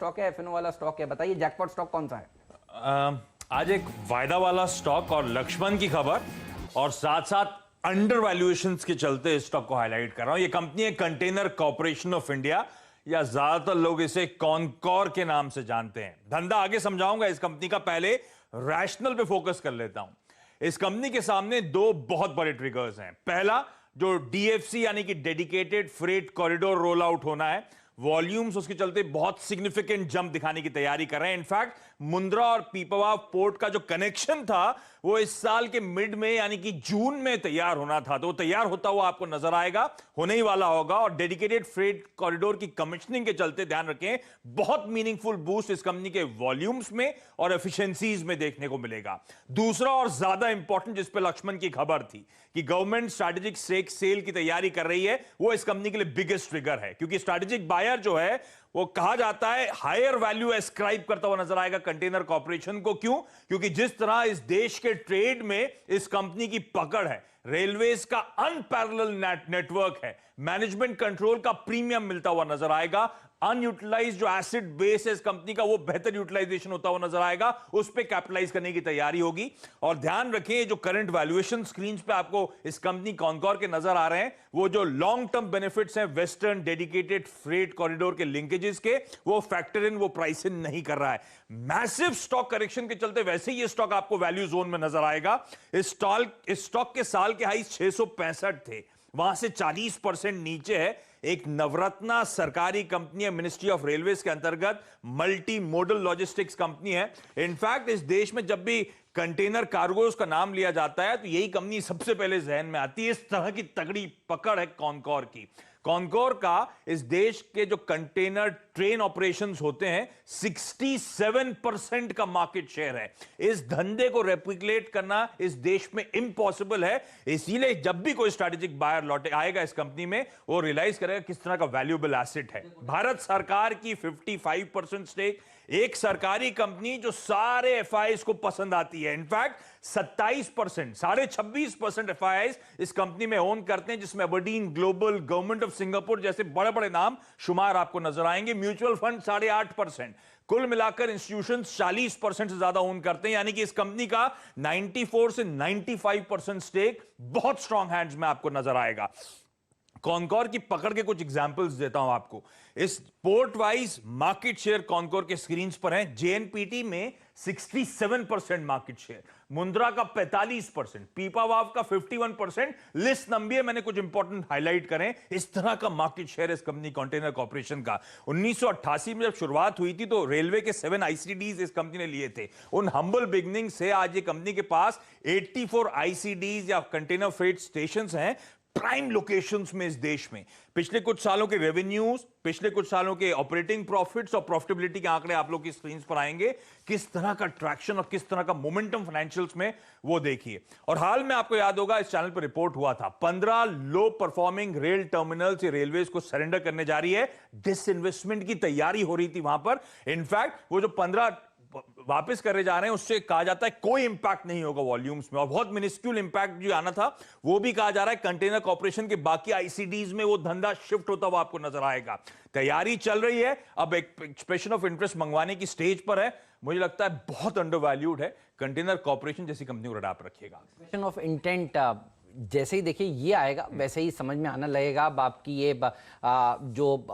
Stock है, F&O वाला stock है, बताइए जैकपॉट स्टॉक कौन सा है? आज एक वायदा वाला स्टॉक और लक्ष्मण की खबर और साथ साथ अंडर वैल्यूएशंस के चलते इस स्टॉक को हाईलाइट कर रहा हूं। ये कंपनी है कंटेनर कॉर्पोरेशन ऑफ इंडिया, या ज्यादातर लोग इसे कॉनकॉर के नाम से जानते हैं। धंधा आगे समझाऊंगा इस कंपनी का, पहले रैशनल पे फोकस कर लेता हूं। इस कंपनी के सामने दो बहुत बड़े ट्रिगर्स हैं। पहला, जो डीएफसी यानी कि dedicated freight corridor roll out होना है, वॉल्यूम्स उसके चलते बहुत सिग्निफिकेंट जंप दिखाने की तैयारी कर रहे हैं। इनफैक्ट मुंद्रा और पीपावाव पोर्ट का जो कनेक्शन था वो इस साल के मिड में यानी कि जून में तैयार होना था, तो वो तैयार होता हुआ आपको नजर आएगा, होने ही वाला होगा। और डेडिकेटेड फ्रेट कॉरिडोर की कमिश्निंग के चलते ध्यान रखें, बहुत मीनिंगफुल बूस्ट इस कंपनी के वॉल्यूम्स में और एफिशिएंसीज में देखने को मिलेगा। दूसरा और ज्यादा इंपॉर्टेंट जिस पे लक्ष्मण की खबर थी कि गवर्नमेंट स्ट्रैटेजिक स्टेक सेल की तैयारी कर रही है, वो इस कंपनी के लिए बिगेस्ट ट्रिगर है, क्योंकि स्ट्रैटेजिक बायर जो है वो कहा जाता है हायर वैल्यू एस्क्राइब करता हुआ नजर आएगा कंटेनर कॉर्पोरेशन को। क्यों? क्योंकि जिस तरह इस देश के ट्रेड में इस कंपनी की पकड़ है, रेलवेज का अनपैरेलल नेटवर्क है, मैनेजमेंट कंट्रोल का प्रीमियम मिलता हुआ नजर आएगा, अनयूटिलाइज्ड जो एसिड बेस है इस कंपनी का वो बेहतर यूटिलाइजेशन होता हुआ नजर आएगा, उस पे कैपिटलाइज करने की तैयारी होगी। और ध्यान रखें, जो करंट वैल्यूएशन स्क्रीन पे आपको इस कंपनी कॉनकॉर के नजर आ रहे हैं, वो जो लॉन्ग टर्म बेनिफिट्स हैं वेस्टर्न डेडिकेटेड फ्रेट कॉरिडोर के लिंकेजेस के, वो फैक्टर इन, वो प्राइस इन नहीं कर रहा है। मैसिव स्टॉक करेक्शन के चलते वैसे ही ये स्टॉक आपको वैल्यू जोन में नजर आएगा। इस स्टॉक के साल के हाई 665 थे, वहां से 40% नीचे है। एक नवरत्ना सरकारी कंपनी है, मिनिस्ट्री ऑफ रेलवेज के अंतर्गत मल्टी मोडल लॉजिस्टिक्स कंपनी है। इनफैक्ट इस देश में जब भी कंटेनर कार्गोस का नाम लिया जाता है तो यही कंपनी सबसे पहले जहन में आती है। इस तरह की तगड़ी पकड़ है कॉनकॉर की। कॉनकॉर का इस देश के जो कंटेनर ट्रेन ऑपरेशंस होते हैं 67% का मार्केट शेयर है। इस धंधे को रेप्लिकेट करना इस देश में इम्पॉसिबल है। इसीलिए जब भी कोई स्ट्रैटेजिक बायर लौटे आएगा इस कंपनी में, वो रियलाइज करेगा किस तरह का वैल्यूएबल एसेट है। भारत सरकार की 55% स्टेक, एक सरकारी कंपनी जो सारे एफआईआईज को पसंद आती है। इनफैक्ट 27%, 26.5% एफआईआईज इस कंपनी में ओन करते हैं, जिसमें Aberdeen global, government of Singapore जैसे बड़े बड़े नाम शुमार आपको नजर आएंगे। म्यूचुअल फंड 8.5%, कुल मिलाकर इंस्टीट्यूशंस 40% से ज्यादा ओन करते हैं, यानी कि इस कंपनी का 94 से 95% स्टेक बहुत स्ट्रॉन्ग हैंड्स में आपको नजर आएगा। कॉनकॉर की पकड़ के कुछ एग्जांपल्स देता हूं आपको। इस port wise market share Concor के स्क्रीन्स पर है। जेएनपीटी में 67% मार्केट शेयर, मुंद्रा का 45%, पीपावाव का 51%। लिस्ट लंबी है, मैंने कुछ इंपॉर्टेंट हाईलाइट करें। इस तरह का मार्केट शेयर इस कंपनी कंटेनर कॉर्पोरेशन का। 1988 में जब शुरुआत हुई थी तो रेलवे के 7 आईसीडीज इस कंपनी ने लिए थे। उन हम्बल बिगनिंग से आज ये कंपनी के पास 84 आईसीडीज या कंटेनर फ्रेट स्टेशन हैं प्राइम लोकेशंस में इस देश में। पिछले कुछ सालों के रेवेन्यूज, पिछले कुछ सालों के ऑपरेटिंग प्रॉफिट्स और प्रॉफिटेबिलिटी के आंकड़े आप लोग की स्क्रीन पर आएंगे। किस तरह का ट्रैक्शन और किस तरह का मोमेंटम फाइनेंशियल्स में, वो देखिए। और हाल में आपको याद होगा इस चैनल पर रिपोर्ट हुआ था, 15 लो परफॉर्मिंग रेल टर्मिनल्स रेलवेज को सरेंडर करने जा रही है। डिसइन्वेस्टमेंट की तैयारी हो रही थी वहां पर। इनफैक्ट वो जो 15 वापस करे जा रहे हैं, उससे कहा जाता है कोई इंपैक्ट नहीं होगा वॉल्यूम्स में, और बहुत मिनिस्क्यूल इंपैक्ट जो आना था वो भी कहा जा रहा है कंटेनर कॉर्पोरेशन के बाकी आईसीडीज में वो धंधा शिफ्ट होता हुआ आपको नजर आएगा। तैयारी चल रही है, अब एक एक्सप्रेशन ऑफ इंटरेस्ट मंगवाने की स्टेज पर है। मुझे लगता है बहुत अंडर वैल्यूड है। कंटेनर कॉर्पोरेशन जैसी कंपनी को अडॉप्ट रखिएगा। एक्सप्रेशन ऑफ इंटेंट जैसे ही देखिए ये आएगा वैसे ही समझ में आने लगेगा। अब आपकी ये जो